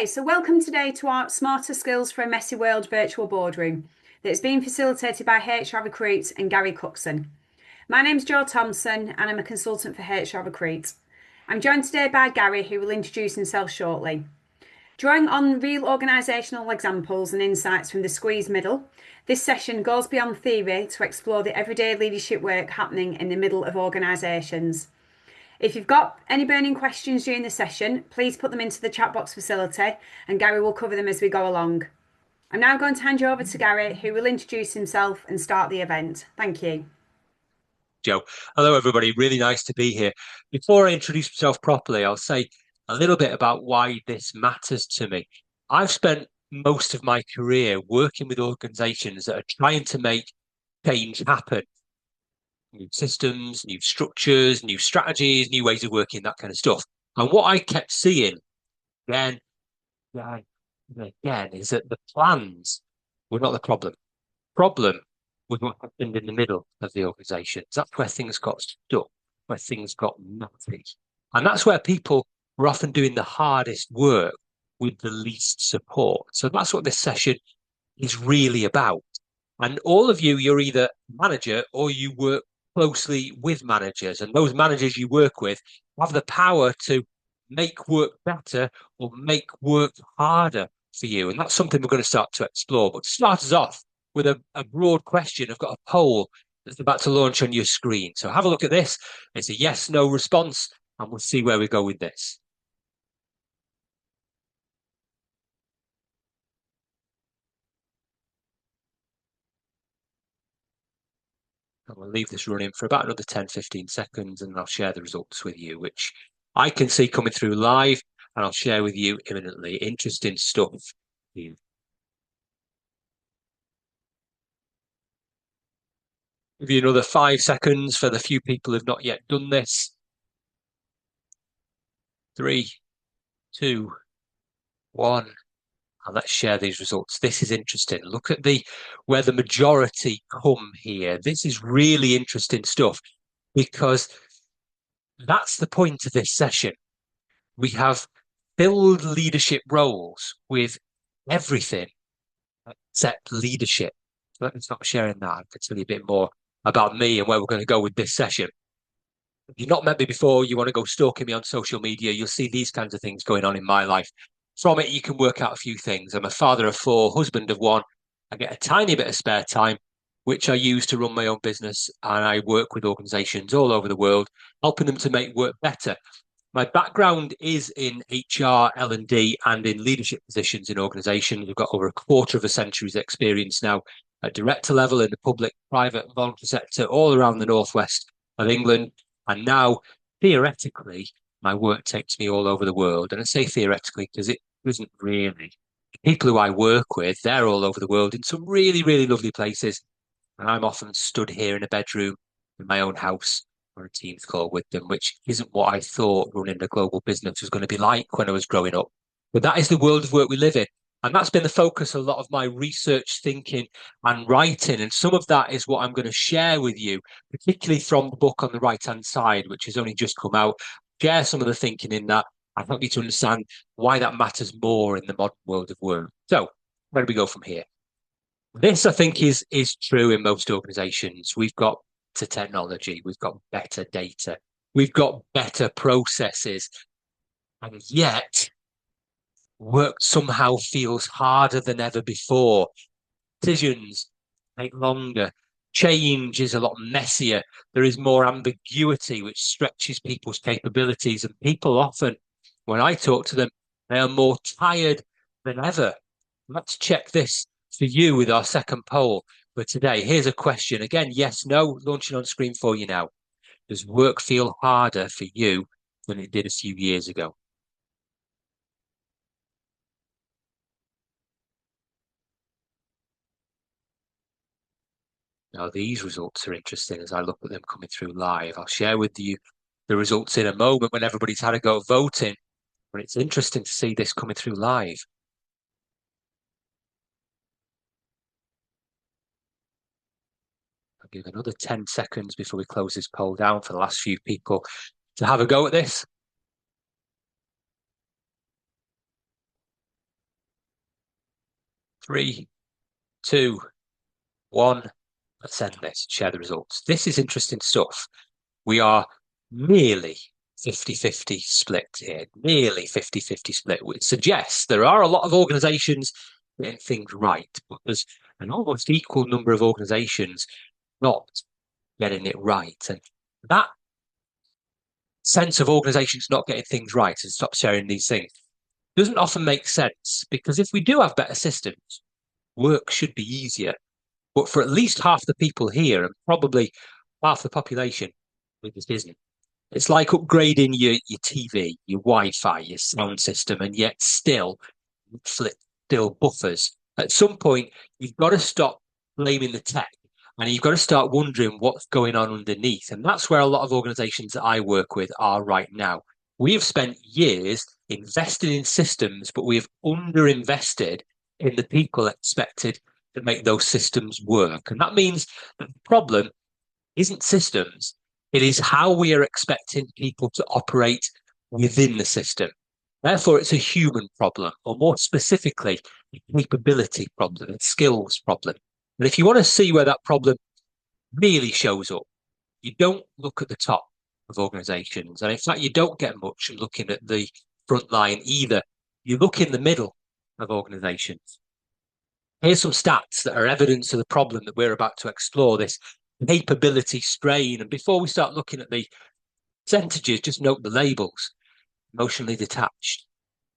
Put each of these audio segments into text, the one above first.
Okay, so welcome today to our Smarter Skills for a Messy World virtual boardroom that's being facilitated by HR Recruit and Gary Cookson. My name's Jo Thompson and I'm a consultant for HR Recruit. I'm joined today by Gary, who will introduce himself shortly. Drawing on real organisational examples and insights from the squeeze middle, this session goes beyond theory to explore the everyday leadership work happening in the middle of organisations. If you've got any burning questions during the session, please put them into the chat box facility and Gary will cover them as we go along. I'm now going to hand you over to Gary, who will introduce himself and start the event. Thank you. Joe. Hello, everybody. Really nice to be here. Before I introduce myself properly, I'll say a little bit about why this matters to me. I've spent most of my career working with organizations that are trying to make change happen. New systems, new structures, new strategies, new ways of working, that kind of stuff. And what I kept seeing again, again, and again is that the plans were not the problem. Problem was what happened in the middle of the organizations. That's where things got stuck, where things got messy. And that's where people were often doing the hardest work with the least support. So that's what this session is really about. And all of you, you're either manager or you work closely with managers. And those managers you work with have the power to make work better or make work harder for you. And that's something we're going to start to explore. But to start us off with a broad question, I've got a poll that's about to launch on your screen. So have a look at this. It's a yes, no response, and we'll see where we go with this. And we'll leave this running for about another 10, 15 seconds, and I'll share the results with you, which I can see coming through live, and I'll share with you imminently. Interesting stuff. Give you another 5 seconds for the few people who've not yet done this. 3, 2, 1. And let's share these results. This is interesting. Look at where the majority come here. This is really interesting stuff because that's the point of this session. We have filled leadership roles with everything except leadership. So let me stop sharing that. I can tell you a bit more about me and where we're going to go with this session. If you've not met me before, you want to go stalking me on social media, you'll see these kinds of things going on in my life. From it, you can work out a few things. I'm a father of 4, husband of 1. I get a tiny bit of spare time, which I use to run my own business. And I work with organizations all over the world, helping them to make work better. My background is in HR, L&D, and in leadership positions in organizations. I've got over a quarter of a century's experience now at director level in the public, private, and voluntary sector all around the northwest of England. And now, theoretically, my work takes me all over the world. And I say theoretically because it isn't really. The people who I work with, they're all over the world in some really, really lovely places. And I'm often stood here in a bedroom in my own house or a Teams call with them, which isn't what I thought running a global business was going to be like when I was growing up. But that is the world of work we live in. And that's been the focus of a lot of my research, thinking, and writing. And some of that is what I'm going to share with you, particularly from the book on the right-hand side, which has only just come out. Share some of the thinking in that. I help you to understand why that matters more in the modern world of work. So where do we go from here? This, I think, is true in most organizations. We've got better technology, we've got better data, we've got better processes, and yet work somehow feels harder than ever before. Decisions take longer. Change is a lot messier. There is more ambiguity, which stretches people's capabilities. And people often, when I talk to them, they are more tired than ever. Let's check this for you with our second poll for today. Here's a question. Again, yes, no, launching on screen for you now. Does work feel harder for you than it did a few years ago? Now, these results are interesting as I look at them coming through live. I'll share with you the results in a moment when everybody's had a go at voting, but it's interesting to see this coming through live. I'll give another 10 seconds before we close this poll down for the last few people to have a go at this. Three, two, one. Let's end this, share the results. This is interesting stuff. We are nearly 50-50 split here, nearly 50-50 split, which suggests there are a lot of organizations getting things right, but there's an almost equal number of organizations not getting it right. And that sense of organizations not getting things right and stop sharing these things doesn't often make sense, because if we do have better systems, work should be easier. But for at least half the people here and probably half the population, it just isn't. It's like upgrading your TV, your Wi-Fi, your sound system, and yet still flip still buffers. At some point, you've got to stop blaming the tech and you've got to start wondering what's going on underneath. And that's where a lot of organizations that I work with are right now. We have spent years investing in systems, but we have underinvested in the people expected to make those systems work. And that means that the problem isn't systems, it is how we are expecting people to operate within the system. Therefore, it's a human problem, or more specifically, a capability problem, a skills problem. And if you want to see where that problem really shows up, you don't look at the top of organizations. And in fact, you don't get much looking at the front line either. You look in the middle of organizations. Here's some stats that are evidence of the problem that we're about to explore, this capability strain. And before we start looking at the percentages, just note the labels: emotionally detached,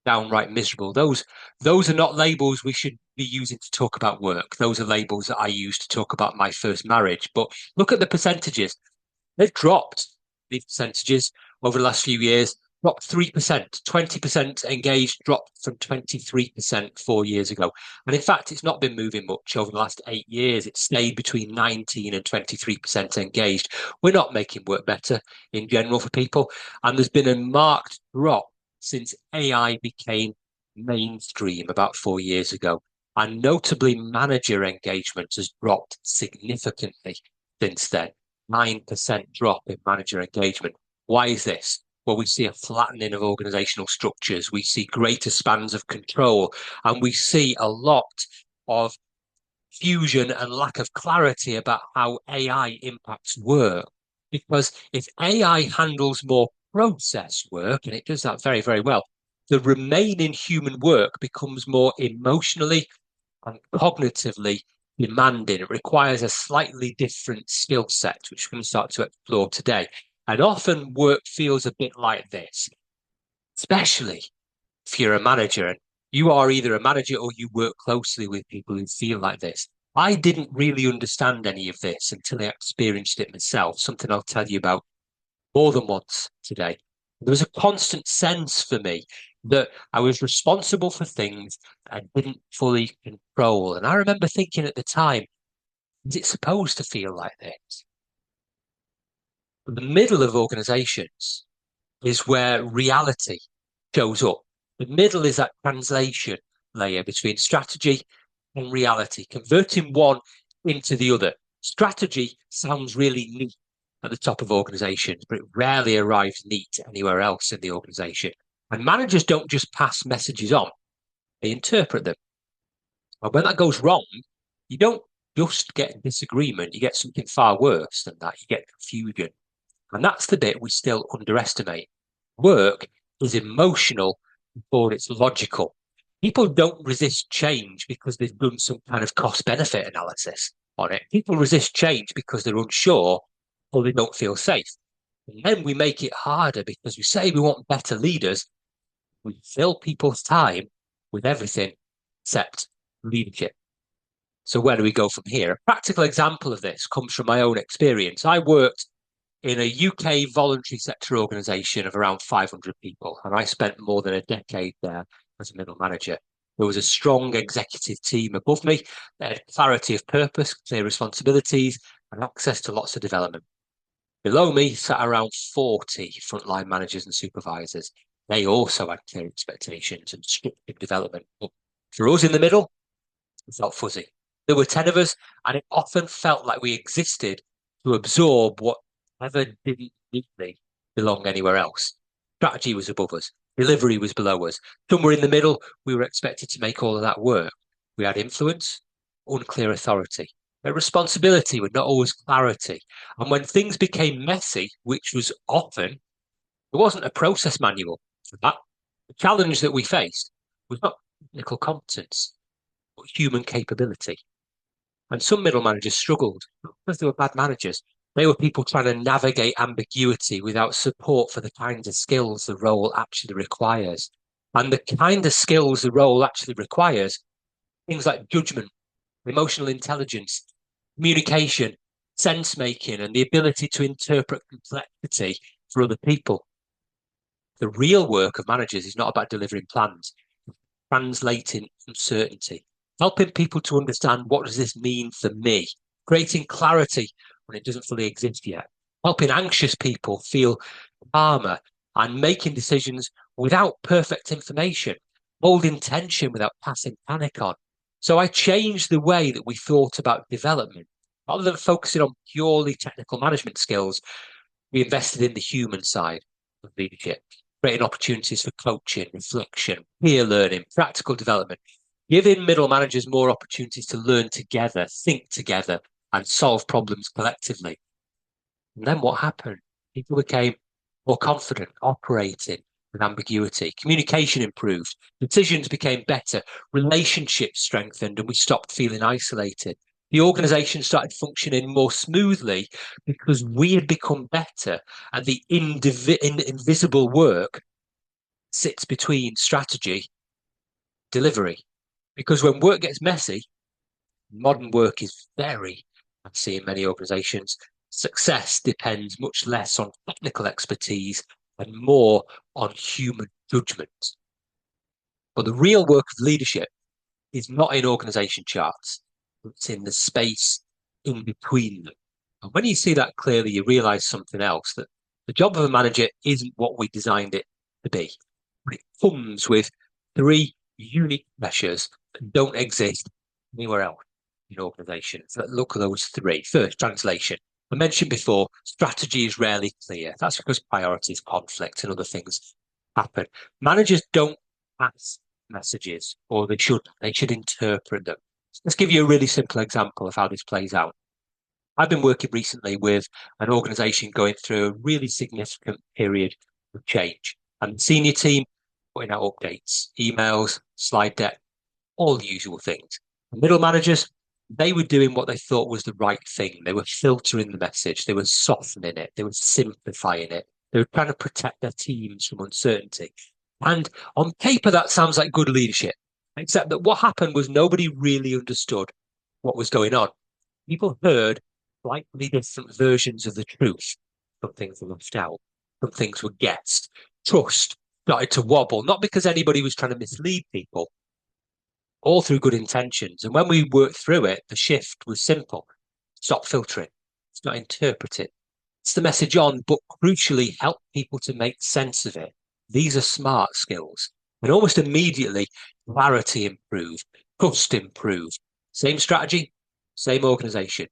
downright miserable. Those are not labels we should be using to talk about work. Those are labels that I use to talk about my first marriage. But look at the percentages. They've dropped, these percentages, over the last few years. Dropped 3%, 20% engaged, dropped from 23% 4 years ago. And in fact, it's not been moving much over the last 8 years. It's stayed between 19 and 23% engaged. We're not making work better in general for people. And there's been a marked drop since AI became mainstream about 4 years ago. And notably, manager engagement has dropped significantly since then. 9% drop in manager engagement. Why is this? Well, we see a flattening of organizational structures, we see greater spans of control, and we see a lot of fusion and lack of clarity about how AI impacts work. Because if AI handles more process work, and it does that very, very well, the remaining human work becomes more emotionally and cognitively demanding. It requires a slightly different skill set, which we're going to start to explore today. And often work feels a bit like this, especially if you're a manager and you are either a manager or you work closely with people who feel like this. I didn't really understand any of this until I experienced it myself, something I'll tell you about more than once today. There was a constant sense for me that I was responsible for things I didn't fully control. And I remember thinking at the time, is it supposed to feel like this? The middle of organizations is where reality shows up. The middle is that translation layer between strategy and reality, converting one into the other. Strategy sounds really neat at the top of organizations, but it rarely arrives neat anywhere else in the organization. And managers don't just pass messages on, they interpret them. And when that goes wrong, you don't just get disagreement, you get something far worse than that. You get confusion. And that's the bit we still underestimate. Work is emotional before it's logical. People don't resist change because they've done some kind of cost benefit analysis on it. People resist change because they're unsure or they don't feel safe. And then we make it harder because we say we want better leaders. We fill people's time with everything except leadership. So where do we go from here? A practical example of this comes from my own experience. I worked in a UK voluntary sector organisation of around 500 people, and I spent more than a decade there as a middle manager. There was a strong executive team above me. They had clarity of purpose, clear responsibilities, and access to lots of development. Below me sat around 40 frontline managers and supervisors. They also had clear expectations and structured development. But for us in the middle, it felt fuzzy. There were 10 of us, and it often felt like we existed to absorb whatever didn't neatly belong anywhere else. Strategy was above us. Delivery was below us. Somewhere in the middle, we were expected to make all of that work. We had influence, unclear authority. Their responsibility with not always clarity. And when things became messy, which was often, there wasn't a process manual for that. The challenge that we faced was not technical competence, but human capability. And some middle managers struggled not because they were bad managers. They were people trying to navigate ambiguity without support for the kinds of skills the role actually requires. And the kind of skills the role actually requires, things like judgment, emotional intelligence, communication, sense making, and the ability to interpret complexity for other people. The real work of managers is not about delivering plans, translating uncertainty, helping people to understand what does this mean for me, creating clarity when it doesn't fully exist yet, helping anxious people feel calmer and making decisions without perfect information, holding tension without passing panic on. So I changed the way that we thought about development. Rather than focusing on purely technical management skills, we invested in the human side of leadership, creating opportunities for coaching, reflection, peer learning, practical development, giving middle managers more opportunities to learn together, think together, and solve problems collectively. And then what happened? People became more confident, operating with ambiguity. Communication improved, decisions became better, relationships strengthened, and we stopped feeling isolated. The organization started functioning more smoothly because we had become better at the invisible work sits between strategy, delivery. Because when work gets messy, modern work is very, I see in many organizations, success depends much less on technical expertise and more on human judgment. But the real work of leadership is not in organization charts, it's in the space in between them. And when you see that clearly, you realize something else, that the job of a manager isn't what we designed it to be, but it comes with three unique pressures that don't exist anywhere else in organizations. Let's look at those three. First, translation. I mentioned before, strategy is rarely clear. That's because priorities, conflict, and other things happen. Managers don't pass messages, or they should interpret them. Let's give you a really simple example of how this plays out. I've been working recently with an organization going through a really significant period of change, and the senior team putting out updates, emails, slide deck, all the usual things. The middle managers, they were doing what they thought was the right thing. They were filtering the message, they were softening it, they were simplifying it, they were trying to protect their teams from uncertainty. And on paper, that sounds like good leadership, except that what happened was nobody really understood what was going on. People heard slightly different versions of the truth. Some things were left out, some things were guessed. Trust started to wobble, not because anybody was trying to mislead people, all through good intentions. And when we worked through it, the shift was simple. Stop filtering. It's not interpret it. It's the message on, but crucially help people to make sense of it. These are smart skills. And almost immediately, clarity improved, trust improved. Same strategy, same organization,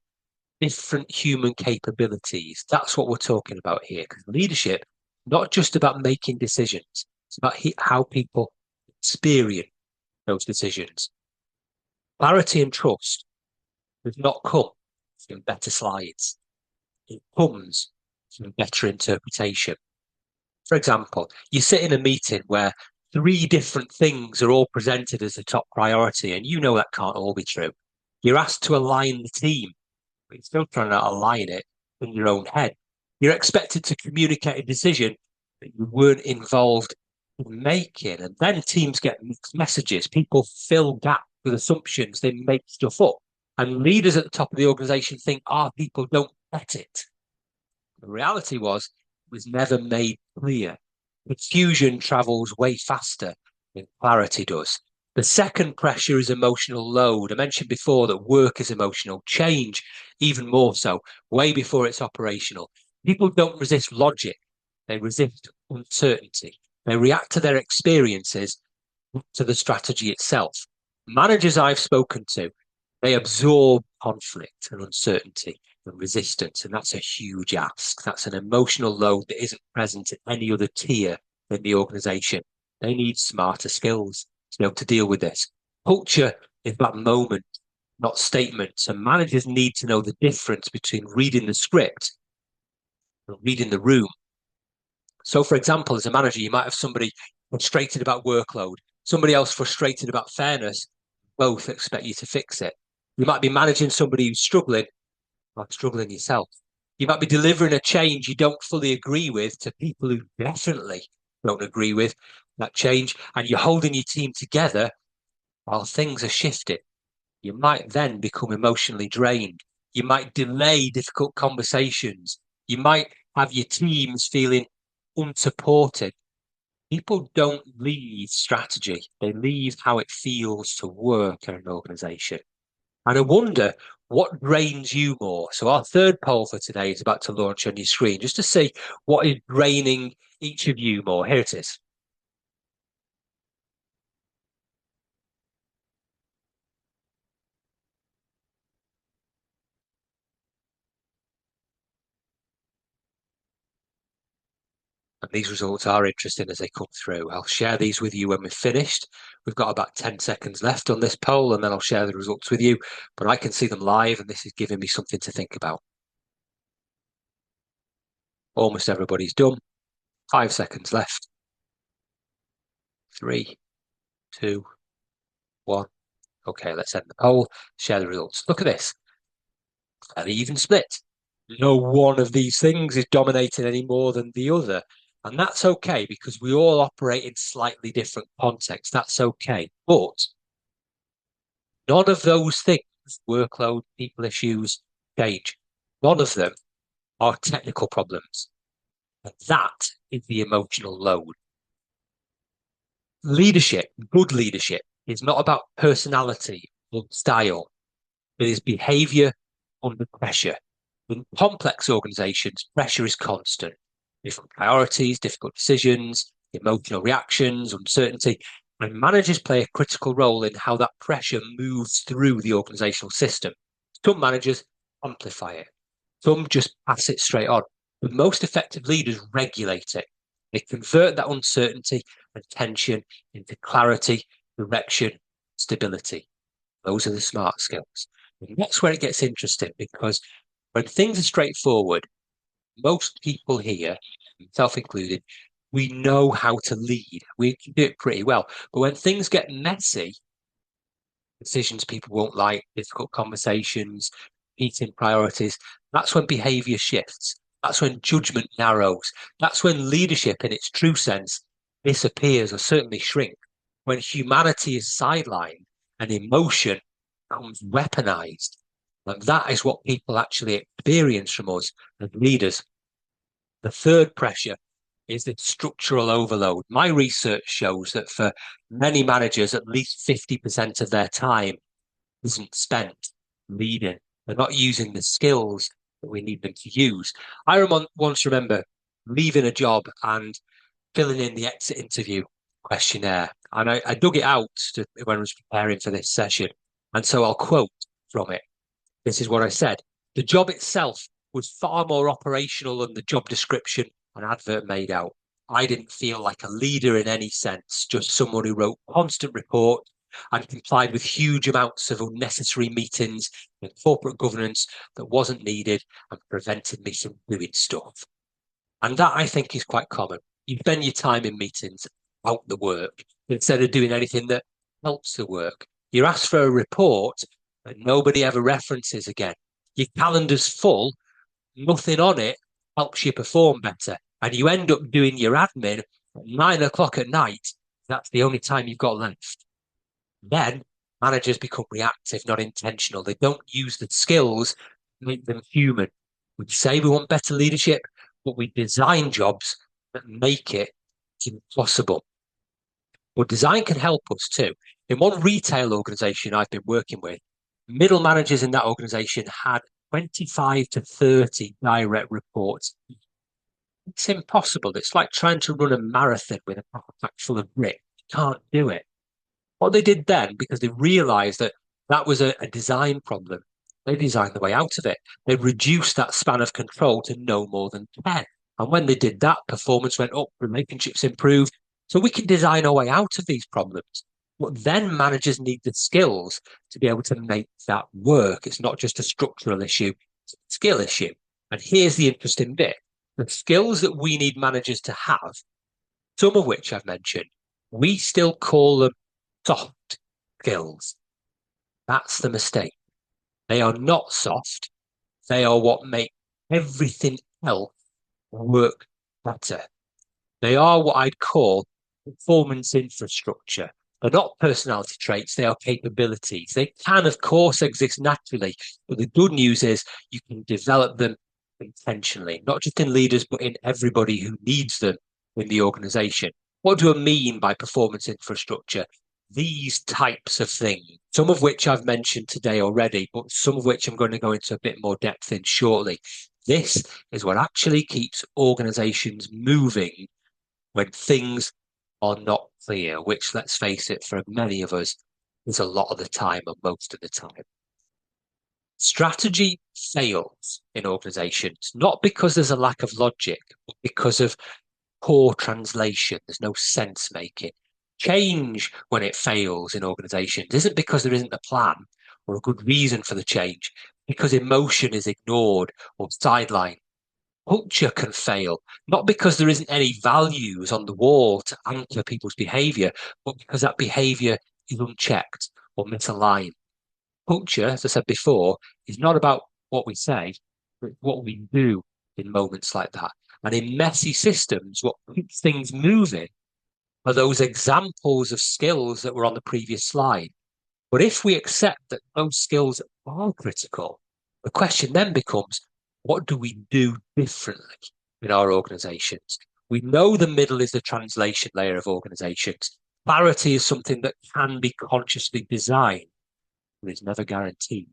different human capabilities. That's what we're talking about here. Because leadership, not just about making decisions, it's about how people experience those decisions. Clarity and trust does not come from better slides. It comes from better interpretation. For example, you sit in a meeting where three different things are all presented as a top priority, and you know that can't all be true. You're asked to align the team, but you're still trying to align it in your own head. You're expected to communicate a decision that you weren't involved in making, and then teams get mixed messages. People fill gaps with assumptions, they make stuff up. And leaders at the top of the organization think, people don't get it. The reality was never made clear. Confusion travels way faster than clarity does. The second pressure is emotional load. I mentioned before that work is emotional, change even more so, way before it's operational. People don't resist logic, they resist uncertainty. They react to their experiences, not to the strategy itself. Managers I've spoken to, they absorb conflict and uncertainty and resistance, and that's a huge ask. That's an emotional load that isn't present at any other tier in the organization. They need smarter skills to be able to deal with this. Culture is that moment, not statements. And managers need to know the difference between reading the script and reading the room. So, for example, as a manager, you might have somebody frustrated about workload, somebody else frustrated about fairness. Both expect you to fix it. You might be managing somebody who's struggling, or struggling yourself. You might be delivering a change you don't fully agree with to people who definitely don't agree with that change, and you're holding your team together while things are shifting. You might then become emotionally drained. You might delay difficult conversations. You might have your teams feeling unsupported. People don't leave strategy, they leave how it feels to work in an organization. And I wonder what drains you more. So, our third poll for today is about to launch on your screen just to see what is draining each of you more. Here it is. And these results are interesting as they come through. I'll share these with you when we've finished. We've got about 10 seconds left on this poll, and then I'll share the results with you. But I can see them live, and this is giving me something to think about. Almost everybody's done. 5 seconds left. 3, 2, 1. Okay, let's end the poll, share the results. Look at this. An even split. No one of these things is dominating any more than the other. And that's okay because we all operate in slightly different contexts. That's okay. But none of those things, workload, people issues, change, none of them are technical problems. And that is the emotional load. Leadership, good leadership, is not about personality or style. It is behavior under pressure. In complex organizations, pressure is constant. Different priorities, difficult decisions, emotional reactions, uncertainty, and managers play a critical role in how that pressure moves through the organizational system. Some managers amplify it. Some just pass it straight on. But most effective leaders regulate it. They convert that uncertainty and tension into clarity, direction, stability. Those are the smart skills. And that's where it gets interesting because when things are straightforward, most people here, myself included, we know how to lead. We can do it pretty well. But when things get messy, decisions people won't like, difficult conversations, competing priorities, that's when behavior shifts. That's when judgment narrows. That's when leadership, in its true sense, disappears or certainly shrinks. When humanity is sidelined and emotion becomes weaponized. And that is what people actually experience from us as leaders. The third pressure is the structural overload. My research shows that for many managers, at least 50% of their time isn't spent leading. They're not using the skills that we need them to use. I once remember leaving a job and filling in the exit interview questionnaire. And I dug it out when I was preparing for this session. And so I'll quote from it. This is what I said. The job itself was far more operational than the job description and advert made out. I didn't feel like a leader in any sense, just someone who wrote constant reports and complied with huge amounts of unnecessary meetings and corporate governance that wasn't needed and prevented me from doing stuff. And that I think is quite common. You spend your time in meetings about the work instead of doing anything that helps the work. You're asked for a report that nobody ever references again. Your calendar's full, nothing on it helps you perform better. And you end up doing your admin at 9 o'clock at night. That's the only time you've got left. Then managers become reactive, not intentional. They don't use the skills to make them human. We say we want better leadership, but we design jobs that make it impossible. But design can help us too. In one retail organization I've been working with, middle managers in that organization had 25 to 30 direct reports. It's impossible. It's like trying to run a marathon with a backpack full of bricks. You can't do it. What they did then, because they realized that that was a design problem, they designed the way out of it. They reduced that span of control to no more than 10. And when they did that, performance went up, relationships improved. So we can design our way out of these problems. But then managers need the skills to be able to make that work. It's not just a structural issue, it's a skill issue. And here's the interesting bit. The skills that we need managers to have, some of which I've mentioned, we still call them soft skills. That's the mistake. They are not soft. They are what make everything else work better. They are what I'd call performance infrastructure. They're not personality traits, they are capabilities. They can, of course, exist naturally, but the good news is you can develop them intentionally, not just in leaders, but in everybody who needs them in the organization. What do I mean by performance infrastructure? These types of things, some of which I've mentioned today already, but some of which I'm going to go into a bit more depth in shortly. This is what actually keeps organizations moving when things are not clear, which, let's face it, for many of us is a lot of the time and most of the time. Strategy fails in organizations, not because there's a lack of logic, but because of poor translation. There's no sense making. Change, when it fails in organizations, isn't because there isn't a plan or a good reason for the change, because emotion is ignored or sidelined. Culture can fail, not because there isn't any values on the wall to anchor people's behavior, but because that behavior is unchecked or misaligned. Culture, as I said before, is not about what we say, but what we do in moments like that. And in messy systems, what keeps things moving are those examples of skills that were on the previous slide. But if we accept that those skills are critical, the question then becomes, what do we do differently in our organizations? We know the middle is the translation layer of organizations. Clarity is something that can be consciously designed, but is never guaranteed.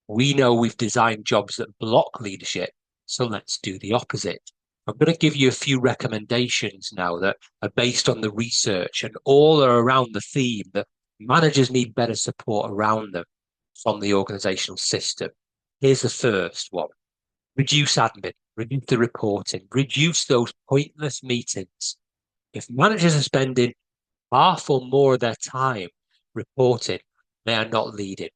We know we've designed jobs that block leadership, so let's do the opposite. I'm going to give you a few recommendations now that are based on the research and all are around the theme that managers need better support around them from the organizational system. Here's the first one. Reduce admin, reduce the reporting, reduce those pointless meetings. If managers are spending half or more of their time reporting, they are not leading.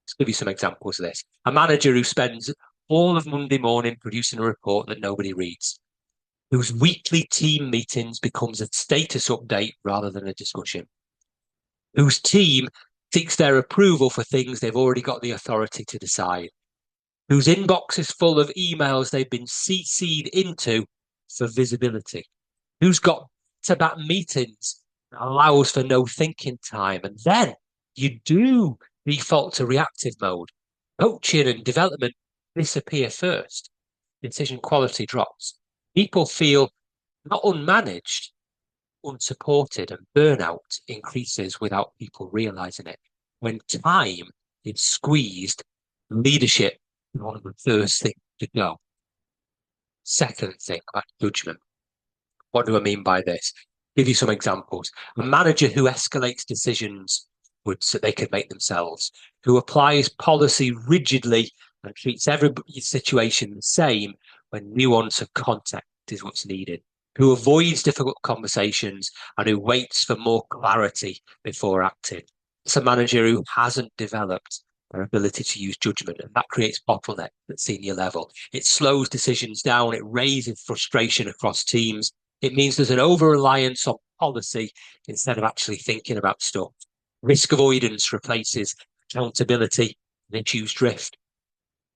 Let's give you some examples of this. A manager who spends all of Monday morning producing a report that nobody reads, whose weekly team meetings becomes a status update rather than a discussion, whose team seeks their approval for things they've already got the authority to decide, whose inbox is full of emails they've been CC'd into for visibility, who's got to back meetings that allows for no thinking time. And then you do default to reactive mode. Coaching and development disappear first. Decision quality drops. People feel not unmanaged, unsupported, and burnout increases without people realizing it. When time is squeezed, leadership is one of the first things to go. Second thing about judgment. What do I mean by this? Give you some examples. A manager who escalates decisions so they can make themselves, who applies policy rigidly and treats every situation the same when nuance of context is what's needed, who avoids difficult conversations and who waits for more clarity before acting. It's a manager who hasn't developed their ability to use judgment, and that creates bottleneck at senior level. It slows decisions down, it raises frustration across teams. It means there's an over-reliance on policy instead of actually thinking about stuff. Risk avoidance replaces accountability and issues drift.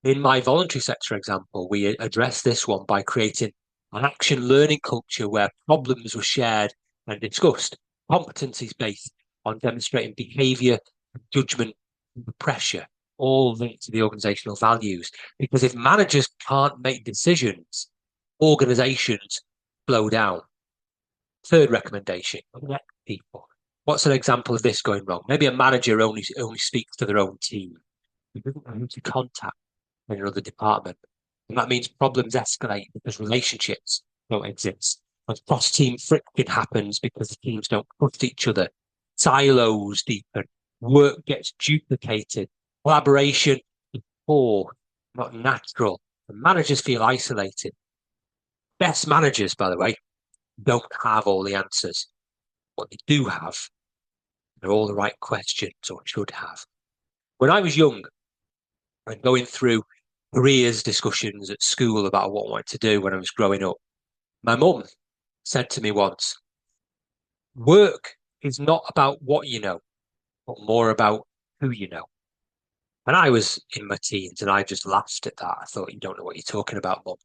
In my voluntary sector example, we addressed this one by creating an action learning culture where problems were shared and discussed, competencies based on demonstrating behavior, judgment, and pressure, all linked to the organizational values. Because if managers can't make decisions, organizations slow down. Third recommendation, connect people. What's an example of this going wrong? Maybe a manager only speaks to their own team. He doesn't know who to contact in another department. And that means problems escalate because relationships don't exist. And cross-team friction happens because the teams don't trust each other. Silos deepen. Work gets duplicated. Collaboration is poor, not natural. And managers feel isolated. Best managers, by the way, don't have all the answers. What they do have They're all the right questions, or should have. When I was young and going through careers discussions at school about what I wanted to do when I was growing up, my mum said to me once, work is not about what you know, but more about who you know. And I was in my teens and I just laughed at that. I thought, you don't know what you're talking about, mum.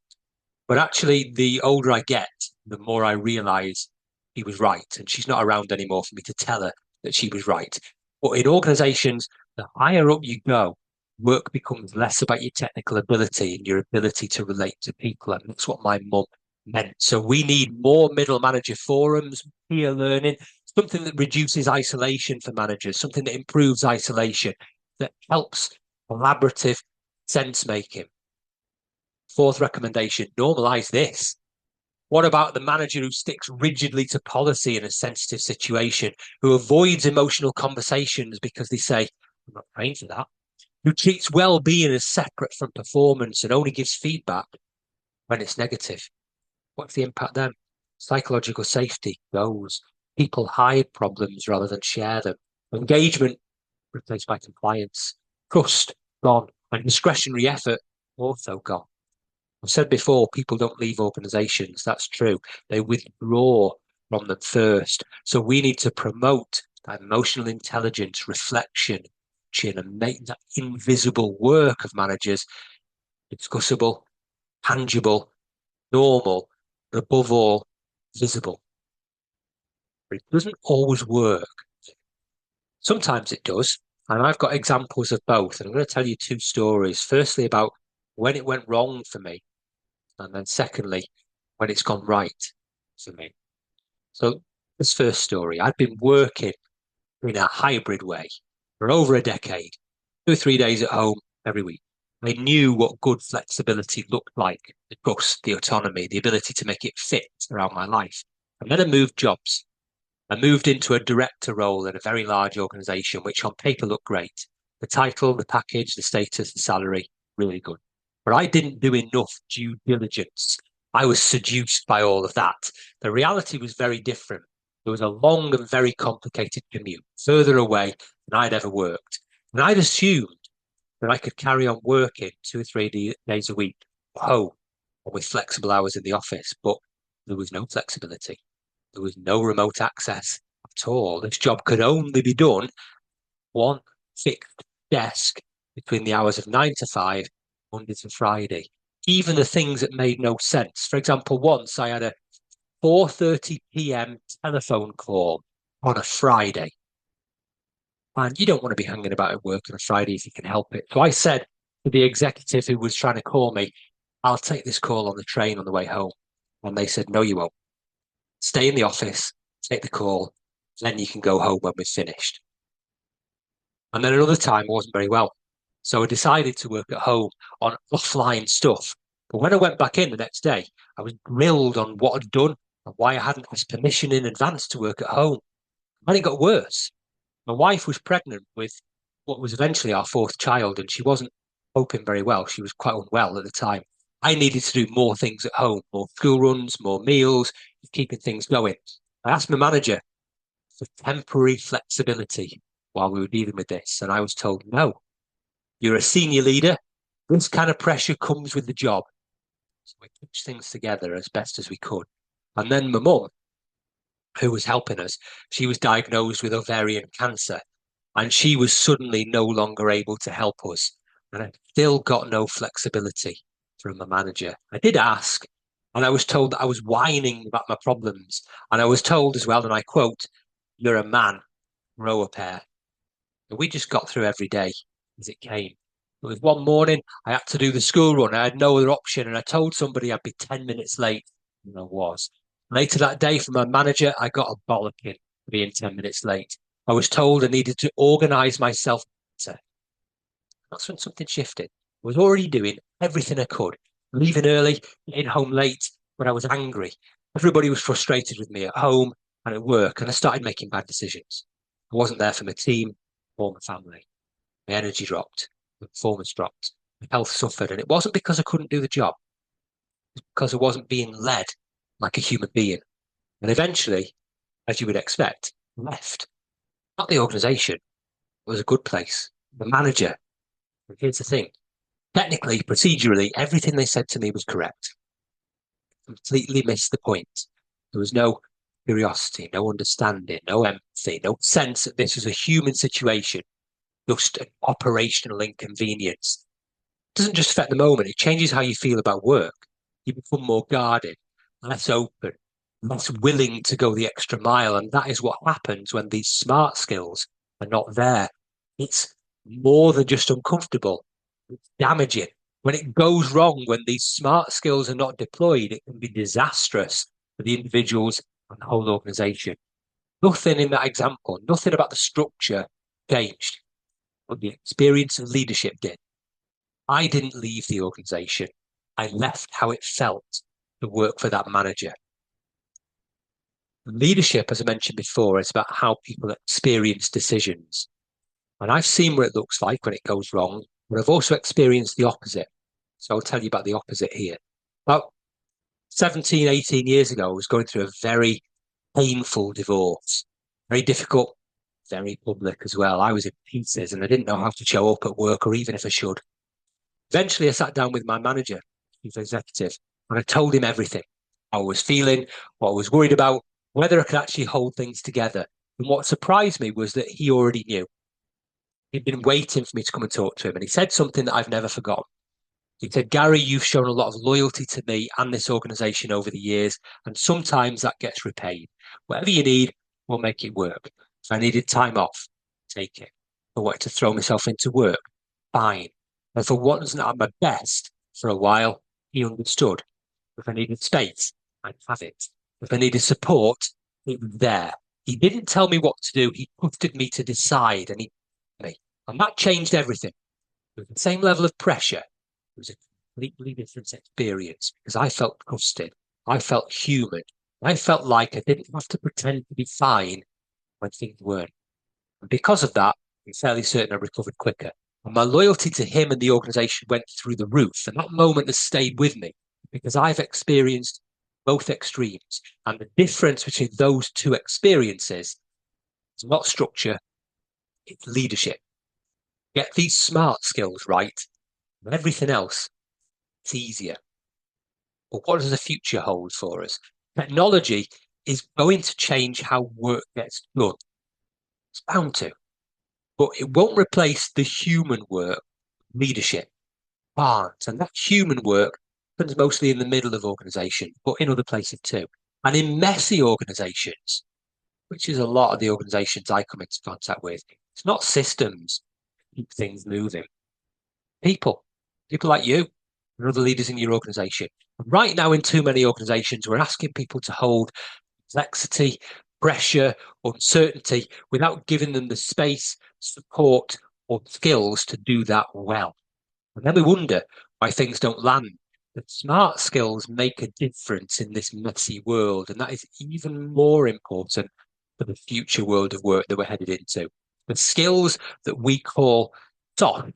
But actually, the older I get, the more I realize he was right. And she's not around anymore for me to tell her that she was right. But in organizations, the higher up you go, work becomes less about your technical ability and your ability to relate to people. And that's what my mum meant. So we need more middle manager forums, peer learning, something that reduces isolation for managers, something that improves isolation, that helps collaborative sense making. Fourth recommendation, normalize this. What about the manager who sticks rigidly to policy in a sensitive situation, who avoids emotional conversations because they say, I'm not trained for that, who treats well-being as separate from performance and only gives feedback when it's negative? What's the impact then? Psychological safety goes. People hide problems rather than share them. Engagement replaced by compliance. Trust gone. And discretionary effort also gone. I've said before, people don't leave organizations. That's true. They withdraw from them first. So we need to promote that emotional intelligence, reflection, and make that invisible work of managers discussable, tangible, normal, but above all, visible. But it doesn't always work. Sometimes it does. And I've got examples of both. And I'm going to tell you two stories. Firstly, about when it went wrong for me. And then secondly, when it's gone right for me. So this first story, I'd been working in a hybrid way for over a decade, 2 or 3 days at home every week. I knew what good flexibility looked like, the trust, the autonomy, the ability to make it fit around my life. And then I moved jobs. I moved into a director role in a very large organization, which on paper looked great. The title, the package, the status, the salary, really good. But I didn't do enough due diligence. I was seduced by all of that. The reality was very different. There was a long and very complicated commute, further away than I'd ever worked. And I'd assumed that I could carry on working 2 or 3 days a week at home or with flexible hours in the office, but there was no flexibility. There was no remote access at all. This job could only be done one fixed desk between the hours of 9 to 5, Monday to Friday. Even the things that made no sense. For example, once I had a 4:30 p.m. telephone call on a Friday. And you don't want to be hanging about at work on a Friday if you can help it. So I said to the executive who was trying to call me, I'll take this call on the train on the way home. And they said, no, you won't. Stay in the office, take the call, then you can go home when we're finished. And then another time I wasn't very well. So I decided to work at home on offline stuff. But when I went back in the next day, I was grilled on what I'd done and why I hadn't asked permission in advance to work at home. And it got worse. My wife was pregnant with what was eventually our fourth child, and she wasn't coping very well. She was quite unwell at the time. I needed to do more things at home, more school runs, more meals, keeping things going. I asked my manager for temporary flexibility while we were dealing with this, and I was told, no, you're a senior leader. This kind of pressure comes with the job. So we pitched things together as best as we could. And then my mum, who was helping us, she was diagnosed with ovarian cancer and she was suddenly no longer able to help us. And I still got no flexibility from the manager. I did ask, and I was told that I was whining about my problems. And I was told as well, and I quote, you're a man, grow a pair. And we just got through every day as it came. It was one morning, I had to do the school run. I had no other option. And I told somebody I'd be 10 minutes late. And I was. Later that day, from my manager, I got a bollocking for being 10 minutes late. I was told I needed to organise myself better. That's when something shifted. I was already doing everything I could, leaving early, getting home late, but I was angry. Everybody was frustrated with me at home and at work, and I started making bad decisions. I wasn't there for my team or my family. My energy dropped, my performance dropped, my health suffered, and it wasn't because I couldn't do the job. It was because I wasn't being led like a human being. And eventually, as you would expect, left. Not the organization. It was a good place. The manager. And here's the thing. Technically, procedurally, everything they said to me was correct. Completely missed the point. There was no curiosity, no understanding, no empathy, no sense that this was a human situation, just an operational inconvenience. It doesn't just affect the moment, it changes how you feel about work. You become more guarded, less open, less willing to go the extra mile. And that is what happens when these smart skills are not there. It's more than just uncomfortable, it's damaging. When it goes wrong, when these smart skills are not deployed, it can be disastrous for the individuals and the whole organization. Nothing in that example, nothing about the structure changed, but the experience of leadership did. I didn't leave the organization. I left how it felt to work for that manager. Leadership, as I mentioned before, is about how people experience decisions. And I've seen what it looks like when it goes wrong, but I've also experienced the opposite. So I'll tell you about the opposite here. About 17, 18 years ago, I was going through a very painful divorce, very difficult, very public as well. I was in pieces and I didn't know how to show up at work or even if I should. Eventually, I sat down with my manager, chief executive, and I told him everything. How I was feeling, what I was worried about, whether I could actually hold things together. And what surprised me was that he already knew. He'd been waiting for me to come and talk to him. And he said something that I've never forgotten. He said, Gary, you've shown a lot of loyalty to me and this organization over the years, and sometimes that gets repaid. Whatever you need, we'll make it work. If I needed time off, take it. If I wanted to throw myself into work, fine. And if I wasn't at my best for a while, he understood. If I needed space, I'd have it. If I needed support, it was there. He didn't tell me what to do. He trusted me to decide, and he me. And that changed everything. With the same level of pressure, it was a completely different experience because I felt trusted. I felt human. I felt like I didn't have to pretend to be fine when things weren't. And because of that, I'm fairly certain I recovered quicker. And my loyalty to him and the organization went through the roof. And that moment has stayed with me because I've experienced both extremes. And the difference between those two experiences is not structure, it's leadership. Get these smart skills right, and everything else, it's easier. But what does the future hold for us? Technology is going to change how work gets done. It's bound to, but it won't replace the human work, leadership, can't. And that human work happens mostly in the middle of organizations, but in other places too. And in messy organizations, which is a lot of the organizations I come into contact with, it's not systems that keep things moving. People, people like you and other leaders in your organization. Right now, in too many organizations, we're asking people to hold complexity, pressure, uncertainty without giving them the space, support, or skills to do that well. And then we wonder why things don't land. The smart skills make a difference in this messy world, and that is even more important for the future world of work that we're headed into. The skills that we call soft,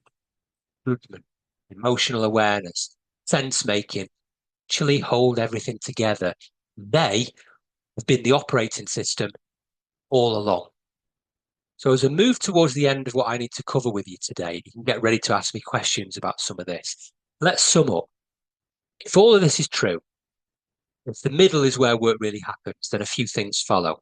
judgment, emotional awareness, sense making, actually hold everything together. They have been the operating system all along. So as I move towards the end of what I need to cover with you today, you can get ready to ask me questions about some of this. Let's sum up. If all of this is true, if the middle is where work really happens, then a few things follow.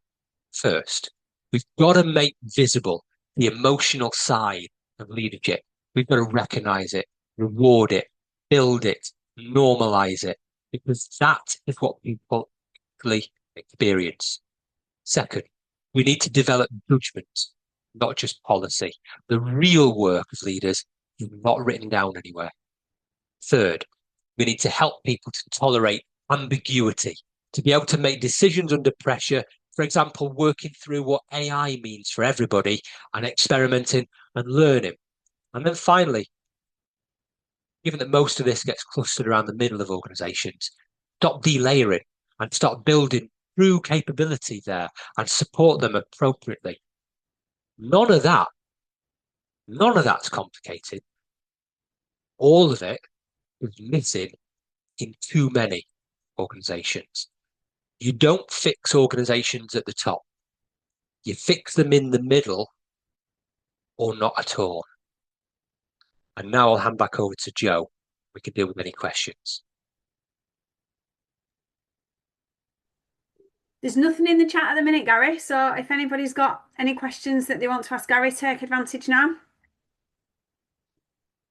First, we've got to make visible the emotional side of leadership. We've got to recognize it, reward it, build it, normalize it, because that is what people actually experience. Second, we need to develop judgment, not just policy. The real work of leaders is not written down anywhere. Third, we need to help people to tolerate ambiguity, to be able to make decisions under pressure. For example, working through what AI means for everybody and experimenting and learning. And then finally, given that most of this gets clustered around the middle of organizations, stop delayering and start building true capability there and support them appropriately. None of that, none of that's complicated. All of it is missing in too many organizations. You don't fix organizations at the top. you fix them in the middle or not at all. And now I'll hand back over to Joe. We can deal with any questions. There's nothing in the chat at the minute, Gary. So if anybody's got any questions that they want to ask Gary, take advantage now.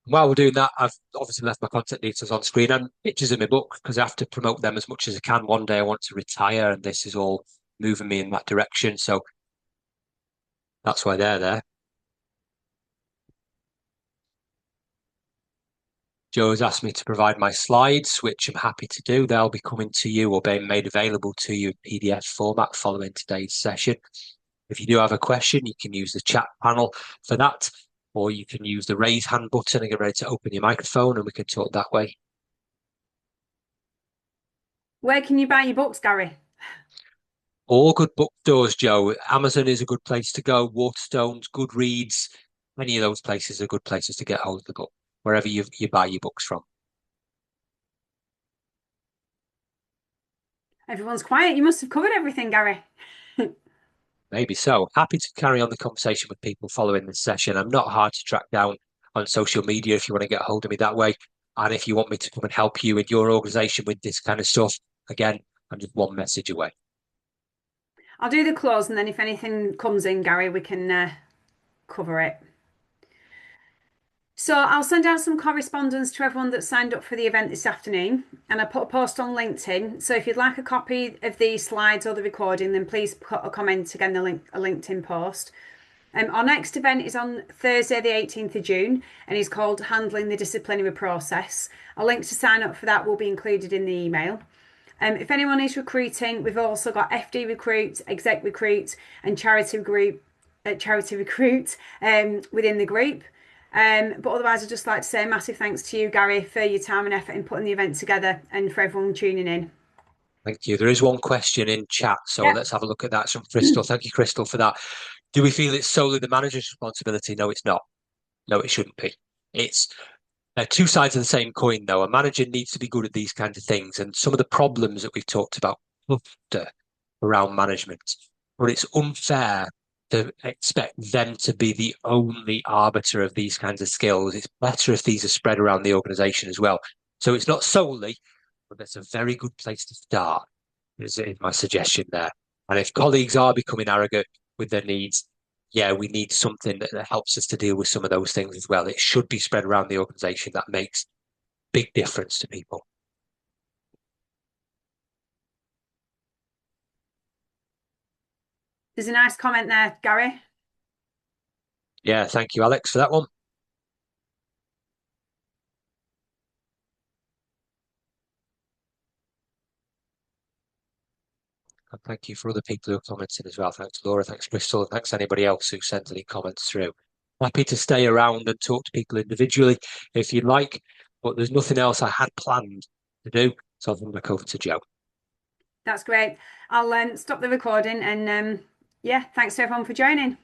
While we're doing that, I've obviously left my contact details on screen and pictures in my book because I have to promote them as much as I can. One day I want to retire, and this is all moving me in that direction. So that's why they're there. Joe has asked me to provide my slides, which I'm happy to do. They'll be coming to you or being made available to you in PDF format following today's session. If you do have a question, you can use the chat panel for that, or you can use the raise hand button and get ready to open your microphone and we can talk that way. Where can you buy your books, Gary? All good bookstores, Joe. Amazon is a good place to go. Waterstones, Goodreads, any of those places are good places to get hold of the book, wherever you buy your books from. Everyone's quiet. You must have covered everything, Gary. Maybe so. Happy to carry on the conversation with people following this session. I'm not hard to track down on social media if you want to get a hold of me that way. And if you want me to come and help you in your organization with this kind of stuff, again, I'm just one message away. I'll do the close, and then if anything comes in, Gary, we can cover it. So I'll send out some correspondence to everyone that signed up for the event this afternoon, and I put a post on LinkedIn. So if you'd like a copy of the slides or the recording, then please put a comment again, a LinkedIn post. Our next event is on Thursday, the 18th of June, and is called Handling the Disciplinary Process. A link to sign up for that will be included in the email. If anyone is recruiting, we've also got FD Recruit, Exec Recruit, and Charity Recruit within the group. But otherwise, I'd just like to say a massive thanks to you, Gary, for your time and effort in putting the event together and for everyone tuning in. Thank you. There is one question in chat, so Yep. let's have a look at that. It's from Crystal. Thank you, Crystal, for that. Do we feel it's solely the manager's responsibility? No, it's not. No, it shouldn't be. It's two sides of the same coin, though. A manager needs to be good at these kinds of things, and some of the problems that we've talked about cluster around management. But it's unfair to expect them to be the only arbiter of these kinds of skills. It's better if these are spread around the organization as well. So it's not solely, but that's a very good place to start, is my suggestion there. And if colleagues are becoming arrogant with their needs, yeah, we need something that helps us to deal with some of those things as well. It should be spread around the organization. That makes big difference to people. There's a nice comment there, Gary. Yeah, thank you, Alex, for that one. And thank you for other people who are commenting as well. Thanks, Laura. Thanks, Bristol. And thanks anybody else who sent any comments through. Happy to stay around and talk to people individually if you'd like, but there's nothing else I had planned to do. So I'll hand back over to Joe. That's great. I'll stop the recording and yeah, thanks to everyone for joining.